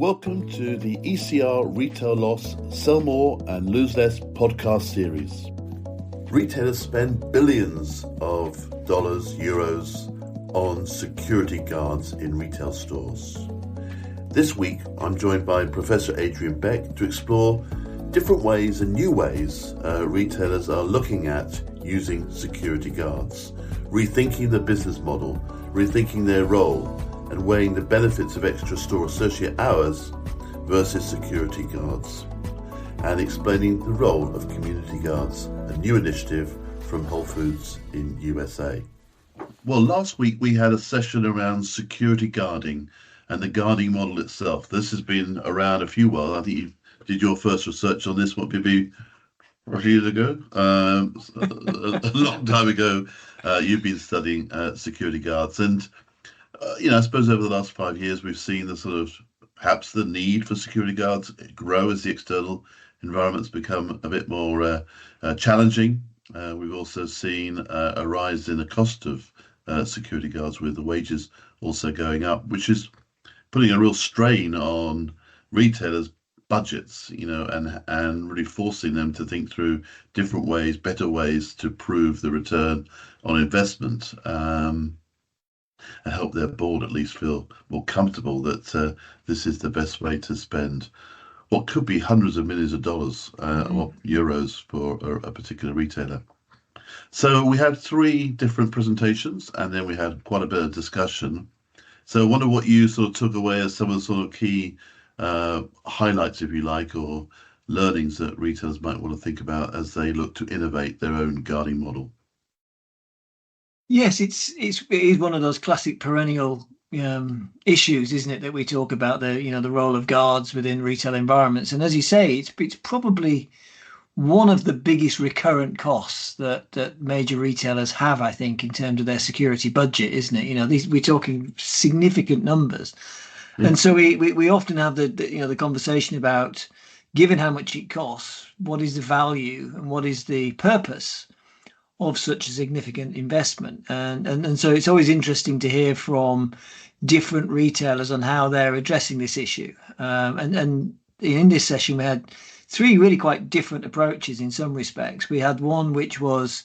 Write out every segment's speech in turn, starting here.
Welcome to the ECR Retail Loss, Sell More and Lose Less podcast series. Retailers spend billions of dollars, euros on security guards in retail stores. This week, I'm joined by Professor Adrian Peacock to explore different ways and new ways retailers are looking at using security guards, rethinking the business model, rethinking their role, and weighing the benefits of extra store associate hours versus security guards, and explaining the role of community guards, a new initiative from Whole Foods in USA. Well, last week we had a session around security guarding and the guarding model itself. This has been around a few while. I think you did your first research on this, what, maybe a few years ago? A long time ago, you've been studying security guards. And I suppose over the last 5 years, we've seen the sort of perhaps the need for security guards grow as the external environments become a bit more challenging. We've also seen a rise in the cost of security guards, with the wages also going up, which is putting a real strain on retailers' budgets, and really forcing them to think through different ways, better ways to prove the return on investment. And help their board at least feel more comfortable that this is the best way to spend what could be hundreds of millions of dollars or euros for a particular retailer. So we had 3 different presentations, and then we had quite a bit of discussion. So I wonder what you sort of took away as some of the sort of key highlights, if you like, or learnings that retailers might want to think about as they look to innovate their own guarding model. Yes, it is one of those classic perennial issues, isn't it, that we talk about, the role of guards within retail environments. And as you say, it's probably one of the biggest recurrent costs that major retailers have, I think, in terms of their security budget, isn't it? We're talking significant numbers. Yeah. And so we often have the conversation about, given how much it costs, what is the value and what is the purpose of such a significant investment. And so it's always interesting to hear from different retailers on how they're addressing this issue. And in this session, we had 3 really quite different approaches in some respects. We had one which was,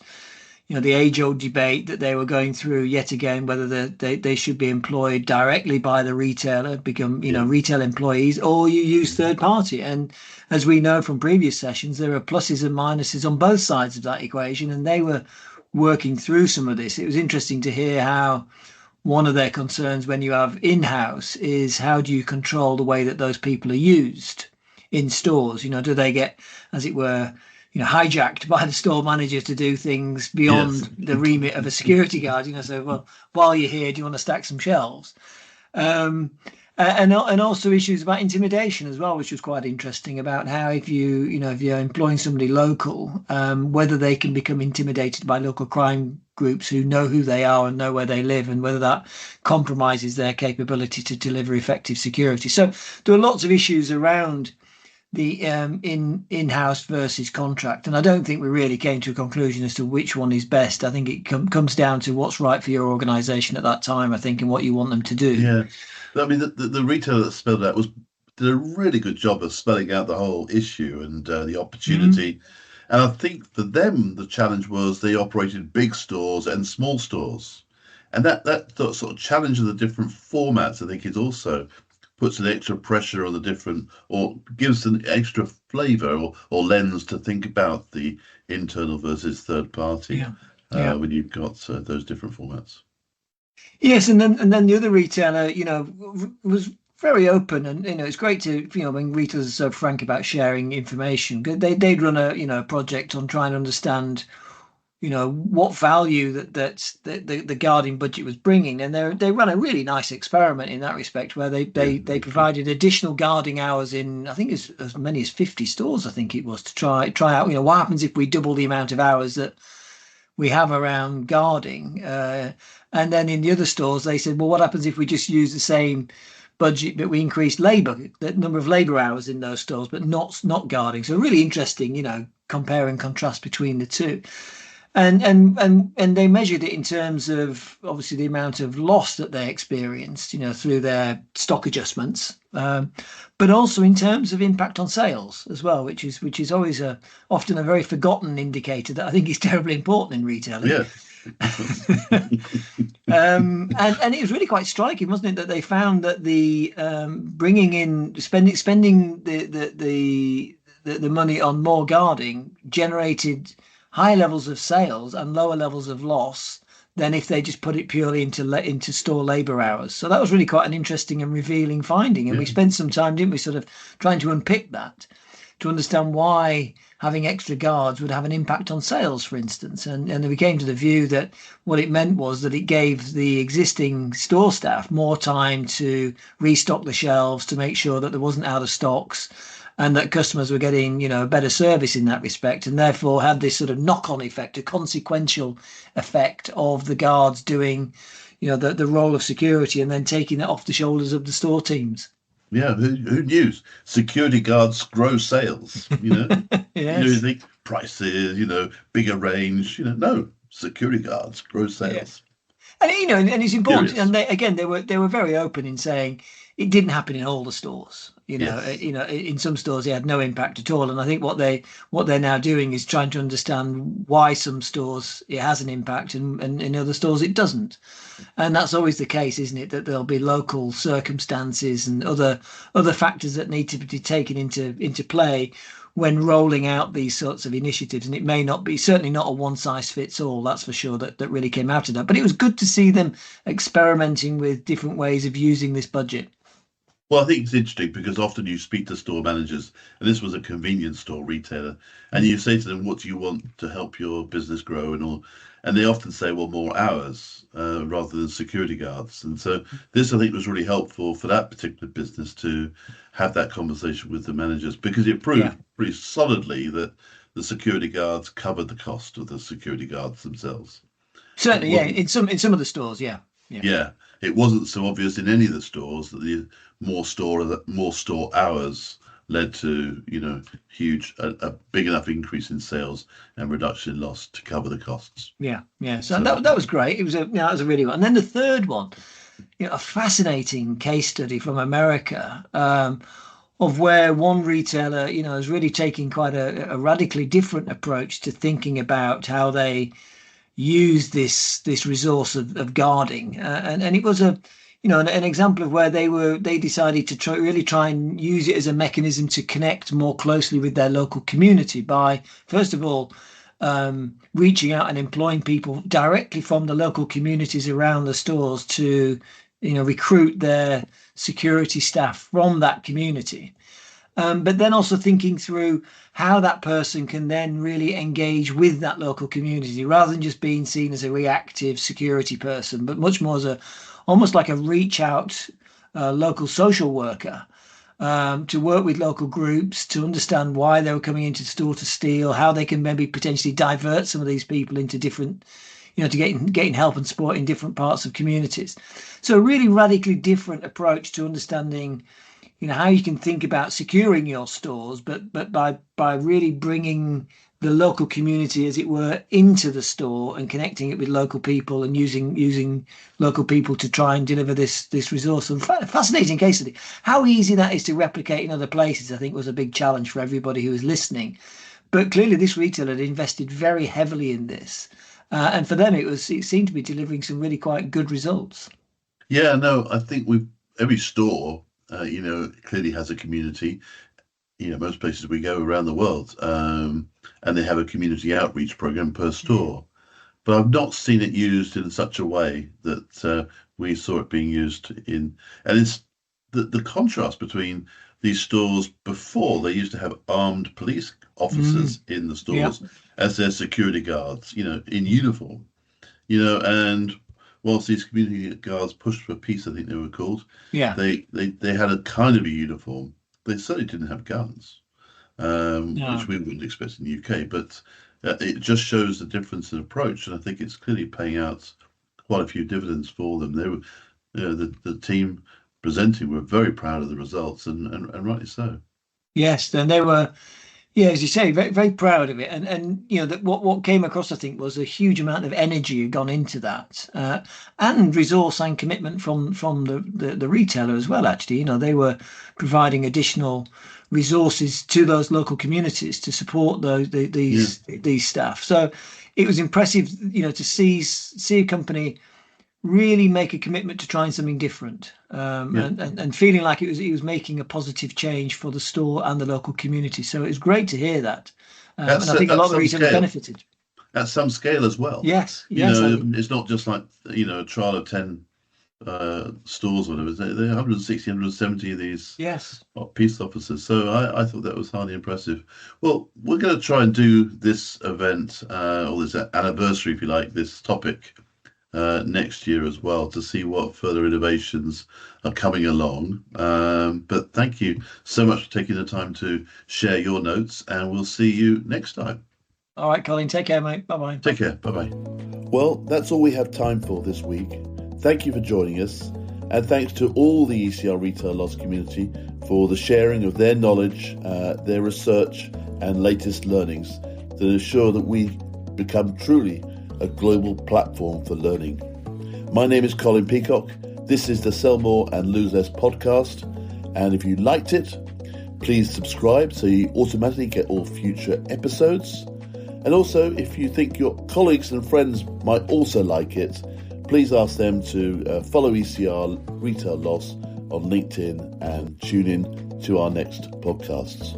the age-old debate that they were going through yet again, whether they should be employed directly by the retailer, become, retail employees, or you use third party. And as we know from previous sessions, there are pluses and minuses on both sides of that equation, and they were working through some of this. It was interesting to hear how one of their concerns when you have in-house is, how do you control the way that those people are used in stores? Do they get, as it were, hijacked by the store manager to do things beyond the remit of a security guard? So, well, while you're here, do you want to stack some shelves? And also issues about intimidation as well, which was quite interesting, about how if you're employing somebody local, whether they can become intimidated by local crime groups who know who they are and know where they live, and whether that compromises their capability to deliver effective security. So there are lots of issues around the in-house versus contract, and I don't think we really came to a conclusion as to which one is best. I think it comes down to what's right for your organisation at that time, I think, and what you want them to do. Yeah, I mean, the retailer that spelled out did a really good job of spelling out the whole issue and the opportunity. And I think for them, the challenge was they operated big stores and small stores, and that sort of challenge of the different formats, I think, is also puts an extra pressure on the different, or gives an extra flavour or lens to think about the internal versus third party when you've got those different formats. Yes, and then the other retailer, was very open, and it's great to when retailers are so frank about sharing information. They'd run a project on trying to understand what value that the guarding budget was bringing, and they ran a really nice experiment in that respect, where they provided additional guarding hours in, I think, as many as 50 stores, I think it was, to try out what happens if we double the amount of hours that we have around guarding, and then in the other stores they said, well, what happens if we just use the same budget but we increased the number of labor hours in those stores, but not guarding? So really interesting, compare and contrast between the two. And they measured it in terms of obviously the amount of loss that they experienced, through their stock adjustments, but also in terms of impact on sales as well, which is always often a very forgotten indicator that I think is terribly important in retailing. Yeah. And it was really quite striking, wasn't it, that they found that the bringing in spending the money on more guarding generated high levels of sales and lower levels of loss than if they just put it purely into store labor hours. So that was really quite an interesting and revealing finding. And we spent some time, didn't we, sort of trying to unpick that to understand why having extra guards would have an impact on sales, for instance. And we came to the view that what it meant was that it gave the existing store staff more time to restock the shelves, to make sure that there wasn't out of stocks, and that customers were getting, a better service in that respect, and therefore had this sort of knock-on effect, a consequential effect of the guards doing, the role of security and then taking it off the shoulders of the store teams. Yeah, who knew? Security guards grow sales, Yes. You think prices, bigger range, no, security guards grow sales. Yes. And it's important. Curious. And they were very open in saying it didn't happen in all the stores. Yes. In some stores it had no impact at all. And I think what they're now doing is trying to understand why some stores it has an impact and in other stores it doesn't. And that's always the case, isn't it? That there'll be local circumstances and other factors that need to be taken into play when rolling out these sorts of initiatives. And it may not be, certainly not a one size fits all, that's for sure, that really came out of that. But it was good to see them experimenting with different ways of using this budget. Well, I think it's interesting because often you speak to store managers, and this was a convenience store retailer, and you say to them, "What do you want to help your business grow?" and all, and they often say, "Well, more hours rather than security guards." And so this, I think, was really helpful for that particular business to have that conversation with the managers because it proved pretty solidly that the security guards covered the cost of the security guards themselves. Certainly, yeah. In some of the stores, yeah. Yeah, it wasn't so obvious in any of the stores that the more store hours led to a big enough increase in sales and reduction in loss to cover the costs. Yeah. So that was great. It was that was a really one. And then the third one, a fascinating case study from America. Of where one retailer, is really taking quite a radically different approach to thinking about how they use this resource of guarding, and it was an example of where they decided to really try and use it as a mechanism to connect more closely with their local community by, first of all, reaching out and employing people directly from the local communities around the stores to recruit their security staff from that community. But then also thinking through how that person can then really engage with that local community rather than just being seen as a reactive security person, but much more as almost like a reach out local social worker, to work with local groups to understand why they were coming into the store to steal, how they can maybe potentially divert some of these people into different, to getting help and support in different parts of communities. So a really radically different approach to understanding how you can think about securing your stores, but by really bringing the local community, as it were, into the store and connecting it with local people and using local people to try and deliver this resource. And fascinating case study. How easy that is to replicate in other places, I think, was a big challenge for everybody who was listening. But clearly, this retailer had invested very heavily in this, and for them, it seemed to be delivering some really quite good results. Yeah, no, I think every store. Clearly has a community. Most places we go around the world, and they have a community outreach program per store. But I've not seen it used in such a way that we saw it being used in. And it's the contrast between these stores before. They used to have armed police officers in the stores as their security guards, in uniform. And whilst these community guards pushed for peace, I think they were called. Yeah. They had a kind of a uniform. They certainly didn't have guns, which we wouldn't expect in the UK. But it just shows the difference in approach, and I think it's clearly paying out quite a few dividends for them. They were, the team presenting were very proud of the results, and rightly so. Yes, and they were. Yeah, as you say, very, very proud of it, and that what came across, I think, was a huge amount of energy had gone into that, and resource and commitment from the retailer as well. Actually, they were providing additional resources to those local communities to support these staff. So it was impressive, to see a company really make a commitment to trying something different, Yeah. and feeling like it was making a positive change for the store and the local community. So it was great to hear that, and I think a lot That's of the some retailers scale. benefited. At some scale as well. Yes, yes, It's not just like, a trial of 10 stores or whatever. There are 160, 170 of these yes. peace officers. So I thought that was highly impressive. Well, we're going to try and do this event, or this anniversary, if you like, this topic next year as well, to see what further innovations are coming along. But thank you so much for taking the time to share your notes, and we'll see you next time. All right, Colin, take care, mate. Bye-bye. Take care. Bye-bye. Well, that's all we have time for this week. Thank you for joining us, and thanks to all the ECR retail loss community for the sharing of their knowledge, their research and latest learnings that ensure that we become truly a global platform for learning. My name is Colin Peacock. This is the Sell More and Lose Less podcast, and if you liked it, please subscribe so you automatically get all future episodes. And also, if you think your colleagues and friends might also like it, please ask them to follow ECR Retail Loss on LinkedIn and tune in to our next podcasts.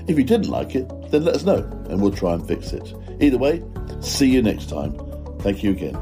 If you didn't like it, then let us know and we'll try and fix it. Either way, see you next time. Thank you again.